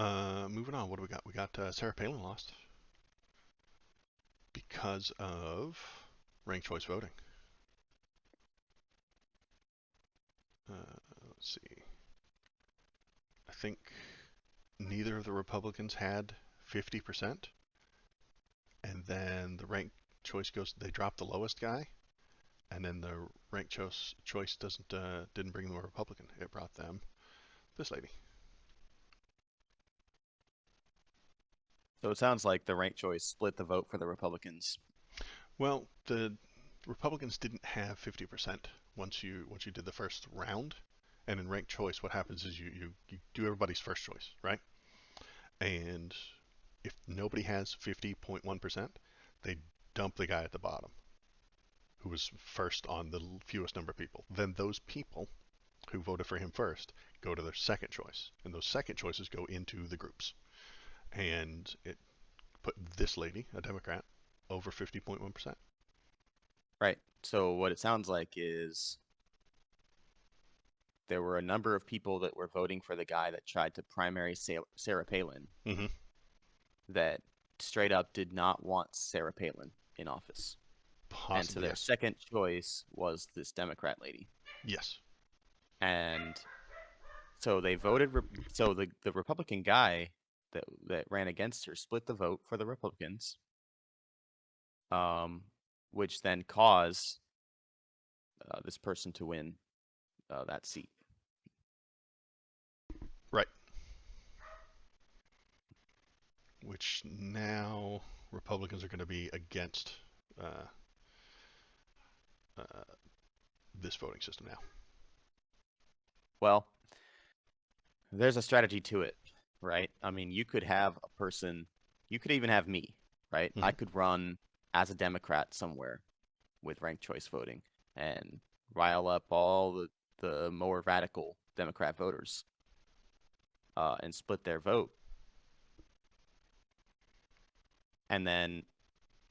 Moving on. What do we got? We got Sarah Palin lost because of ranked choice voting. Let's see. I think neither of the Republicans had 50%, and then the ranked choice goes. They drop the lowest guy, and then the ranked choice didn't bring them a Republican. It brought them this lady. So it sounds like the ranked choice split the vote for the Republicans. Well, the Republicans didn't have 50% once you did the first round, and in ranked choice, what happens is you do everybody's first choice, right? And if nobody has 50.1%, they dump the guy at the bottom who was first on the fewest number of people. Then those people who voted for him first go to their second choice, and those second choices go into the groups. And it put this lady, a Democrat, over 50.1%. Right. So what it sounds like is there were a number of people that were voting for the guy that tried to primary Sarah Palin Mm-hmm. that straight up did not want Sarah Palin in office. And so Possibly, their yes. second choice was this Democrat lady. Yes. And so they voted. So the Republican guy that ran against her split the vote for the Republicans, um, which then caused this person to win that seat. Right. Which now Republicans are going to be against uh, uh, this voting system now. Well, there's a strategy to it, right? I mean, you could have a person, you could even have me, right? Mm-hmm. I could run as a Democrat somewhere with ranked choice voting and rile up all the more radical Democrat voters and split their vote. And then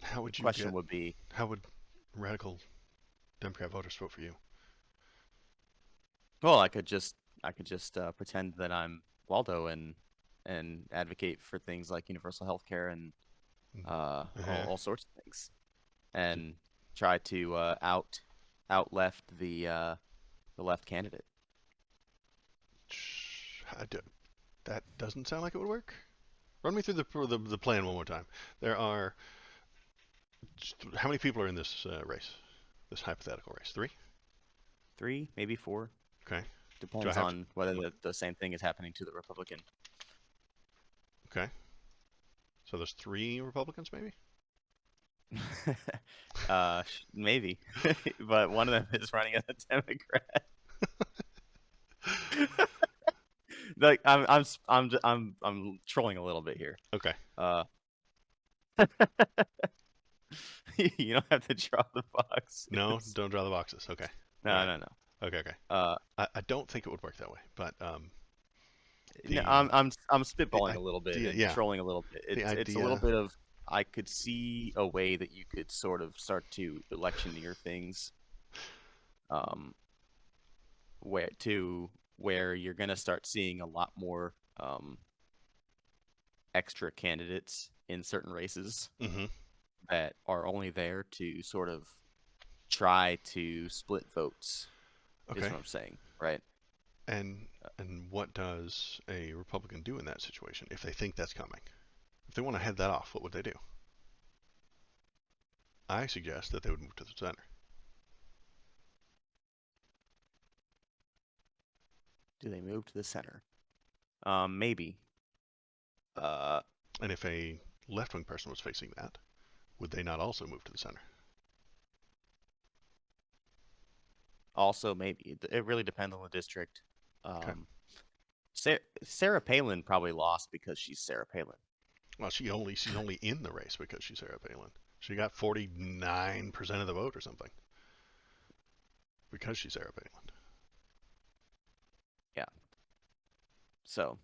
How the would you question get? would be, How would radical Democrat voters vote for you? well, I could just pretend that I'm Waldo and advocate for things like universal health care and Uh-huh. all sorts of things, and try to out left the left candidate. That doesn't sound like it would work. Run me through the plan one more time. There are how many people are in this race? This hypothetical race? Three. 3, maybe 4. Okay. Do I Depends have to? on whether the same thing is happening to the Republican. Okay. So there's three Republicans, maybe. Maybe, but one of them is running as a Democrat. Like I'm trolling a little bit here. Okay. Uh, you don't have to draw the No, boxes. don't draw the boxes. Okay. No, Okay. no, no. Okay. Okay. Uh, I don't think it would work that way, but no, the I'm the spitballing a little bit idea, and yeah, trolling a little bit. the It's a little idea. bit of I could see a way that you could sort of start to electioneer things, um, where you're gonna start seeing a lot more extra candidates in certain races Hmm. that are only there to sort of try to split votes, is Okay. what I'm saying, right? And and what does a Republican do in that situation if they think that's coming? If they want to head that off, what would they do? I suggest that they would move to the center. Do they move to the center? Maybe. Uh, And if a left-wing person was facing that, would they not also move to the center? Also, maybe it really depends on the district. Okay. Um, Sarah Palin probably lost because she's Sarah Palin. Well, she's only in the race because she's Sarah Palin. She got 49% of the vote or something because she's Sarah Palin. Yeah. So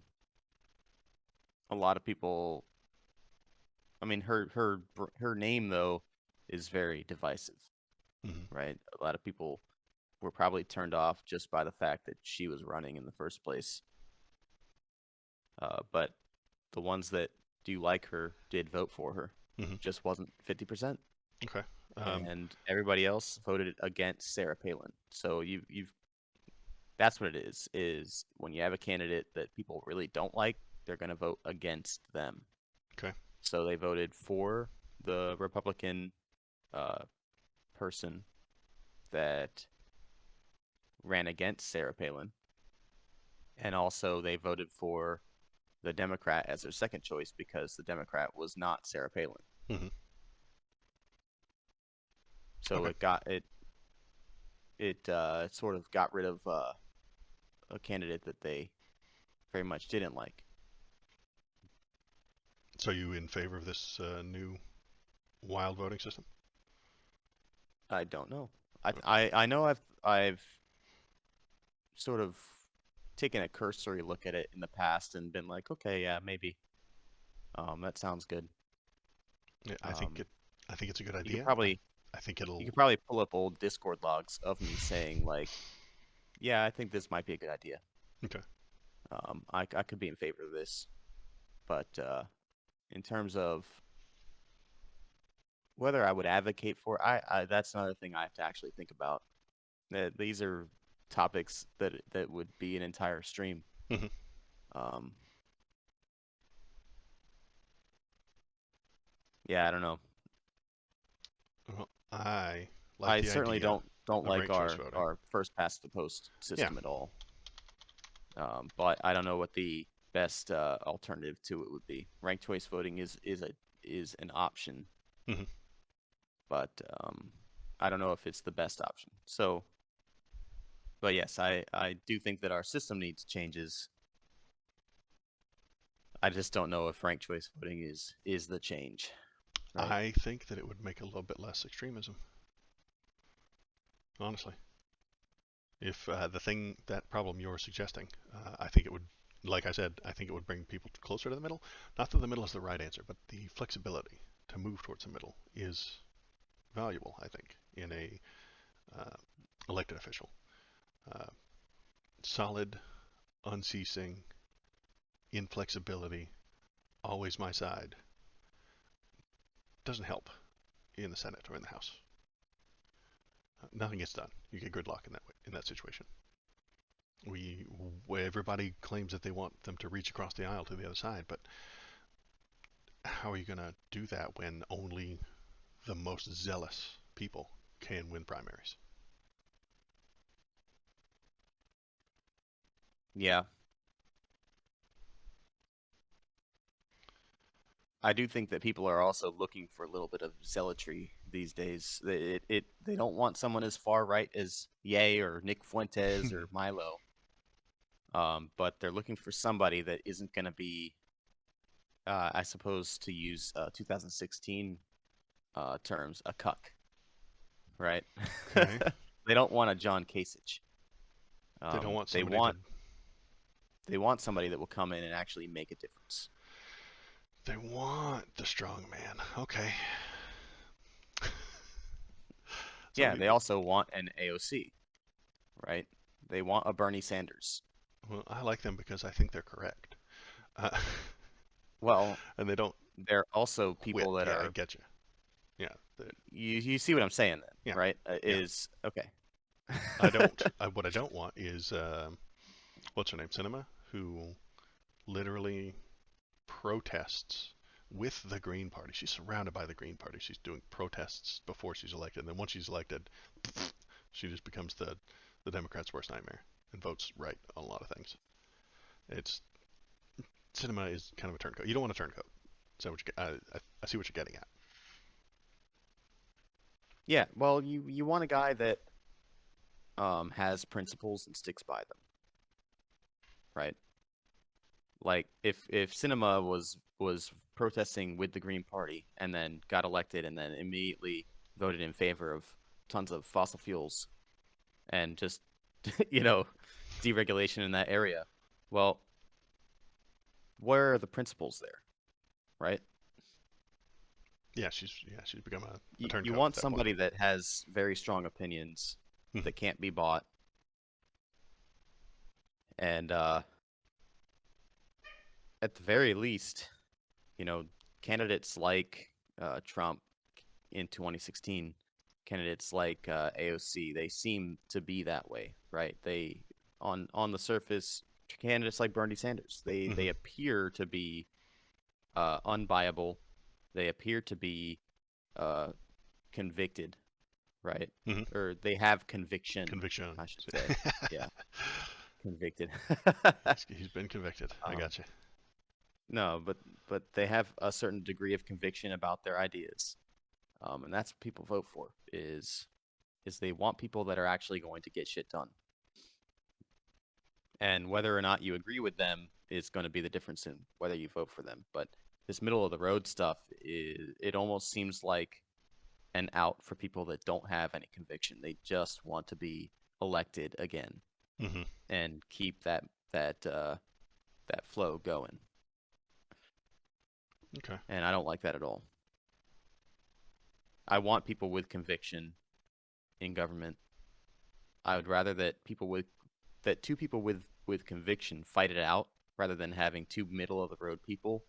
a lot of people. I mean, her name though is very divisive, Mm-hmm. right? A lot of people were probably turned off just by the fact that she was running in the first place. But the ones that do like her did vote for her. Hmm. Just wasn't 50%. Okay. Um, And everybody else voted against Sarah Palin. So you've that's what it is when you have a candidate that people really don't like, they're going to vote against them. okay. So they voted for the Republican uh, person that ran against Sarah Palin, and also they voted for the Democrat as their second choice because the Democrat was not Sarah Palin. Hmm. So Okay. it sort of got rid of a candidate that they very much didn't like. So you in favor of this new wild voting system? I don't know. I know I've sort of taken a cursory look at it in the past and been like, okay, yeah, maybe. That sounds good. Yeah, Um, I think it's a good you could idea. probably I think you it'll. could probably pull up old Discord logs of me saying like, yeah, I think this might be a good idea. Okay. I could be in favor of this, but in terms of whether I would advocate for, I that's another thing I have to actually think about. These are topics that would be an entire stream. Hmm. Um, yeah, I don't know. Well, I like I the certainly idea don't of like ranked choice voting. our first past the post Yeah, system at all. But I don't know what the best alternative to it would be. Ranked choice voting is an option, hmm, but I don't know if it's the best option. So, but yes, I do think that our system needs changes. I just don't know if ranked choice voting is the change, right? I think that it would make a little bit less extremism. Honestly, if that problem you're suggesting, I think it would, like I said, I think it would bring people closer to the middle. Not that the middle is the right answer, but the flexibility to move towards the middle is valuable. I think in a uh, elected official, uh, solid, unceasing inflexibility, always my side, doesn't help in the Senate or in the House. Nothing gets done. You get gridlock in that way, in that situation. We Everybody claims that they want them to reach across the aisle to the other side, but how are you going to do that when only the most zealous people can win primaries? Yeah, I do think that people are also looking for a little bit of zealotry these days. They don't want someone as far right as Ye or Nick Fuentes or Milo, but they're looking for somebody that isn't going to be, I suppose, to use 2016 terms, a cuck, right? Okay. They don't want a John Kasich. They don't want They somebody to. want somebody that will come in and actually make a difference. They want the strong man. Okay. So Yeah, they also want an AOC, right? They want a Bernie Sanders. well, I like them because I think they're correct, uh, Well, and they don't they're also quit. people that Yeah, I are get you. Yeah, you see what I'm saying then, yeah, right? yeah. Is okay. I don't. What I don't want is what's her name, Cinema, who literally protests with the Green Party. She's surrounded by the Green Party. She's doing protests before she's elected, and then once she's elected, she just becomes the Democrats' worst nightmare and votes right on a lot of things. It's Cinema is kind of a turncoat. You don't want a turncoat. So what you, I see what you're getting at. Yeah, well, you want a guy that has principles and sticks by them, right? Like if Cinema was protesting with the Green Party and then got elected and then immediately voted in favor of tons of fossil fuels and just you know deregulation in that area, well, where are the principles there, right? She's become a You turncoat at want that point. somebody that has very strong opinions Mhm. that can't be bought, and at the very least, you know, candidates like Trump in 2016, candidates like AOC, they seem to be that way, right? They on the surface, candidates like Bernie Sanders, they Hmm. appear to be unviable. They appear to be uh, convicted, right? Hmm. Or they have conviction, Conviction. I should say. Yeah, convicted. He's been convicted. I um, got you. no, but they have a certain degree of conviction about their ideas, and that's what people vote for. Is they want people that are actually going to get shit done, and whether or not you agree with them is going to be the difference in whether you vote for them. But this middle of the road stuff is it almost seems like an out for people that don't have any conviction. They just want to be elected again Hmm. and keep that flow going. Okay. And I don't like that at all. I want people with conviction in government. I would rather that two people with conviction fight it out rather than having two middle of the road people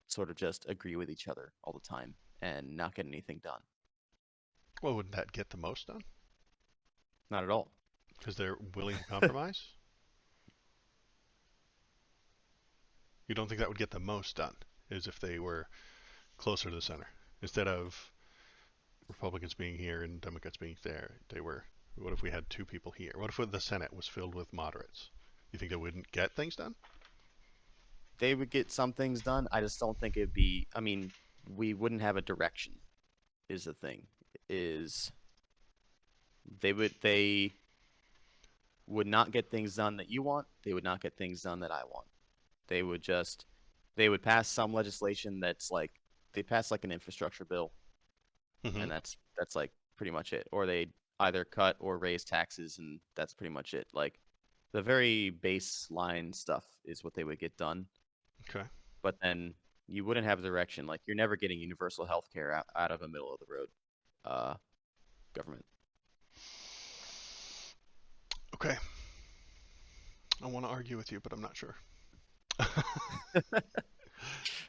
sort of just agree with each other all the time and not get anything done. Well, wouldn't that get the most done? Not at all. Because they're willing to compromise? You don't think that would get the most done? Is if they were closer to the center. Instead of Republicans being here and Democrats being there, they were. What if we had two people here? What if the Senate was filled with moderates? You think they wouldn't get things done? They would get some things done. I just don't think it'd be. I mean, we wouldn't have a direction. Is the thing. Is they would not get things done that you want. They would not get things done that I want. They would just they would pass some legislation that's like they pass like an infrastructure bill, Hmm. and that's like pretty much it. Or they either cut or raise taxes, and that's pretty much it. Like the very baseline stuff is what they would get done, Okay. but then you wouldn't have direction. Like you're never getting universal health care out of a middle of the road uh, government. Okay. I want to argue with you, but I'm not sure.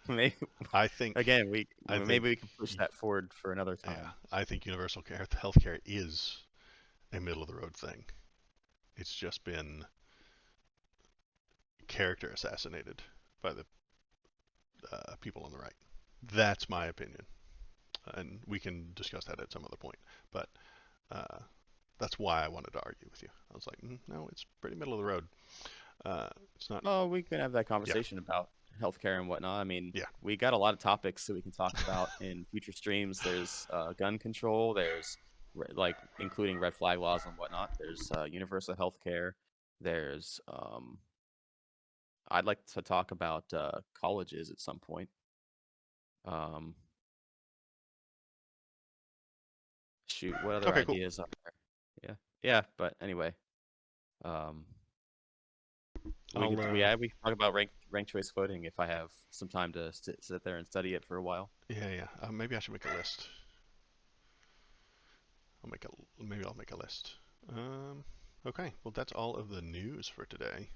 Maybe, I think. again, I think. maybe we can push that forward for another Yeah. time. I think universal health care is a middle of the road thing. It's just been character assassinated by the people on the right. That's my opinion, and we can discuss that at some other point. But uh, that's why I wanted to argue with you. I was like, no, it's pretty middle of the road. Uh, it's not. Oh, we can have that Yeah, conversation about healthcare and whatnot. I mean, yeah. we got a lot of topics that we can talk about in future streams. There's gun control. There's like including red flag laws and whatnot. There's universal healthcare. There's I'd like to talk about colleges at some point. Um, shoot, what other Okay, cool. ideas are there? Yeah, yeah. But anyway, um, I'll. we can talk about rank choice voting if I have some time to sit there and study it for a while. Yeah, yeah. Maybe I should make a list. Maybe I'll make a list. Okay. Well, that's all of the news for today.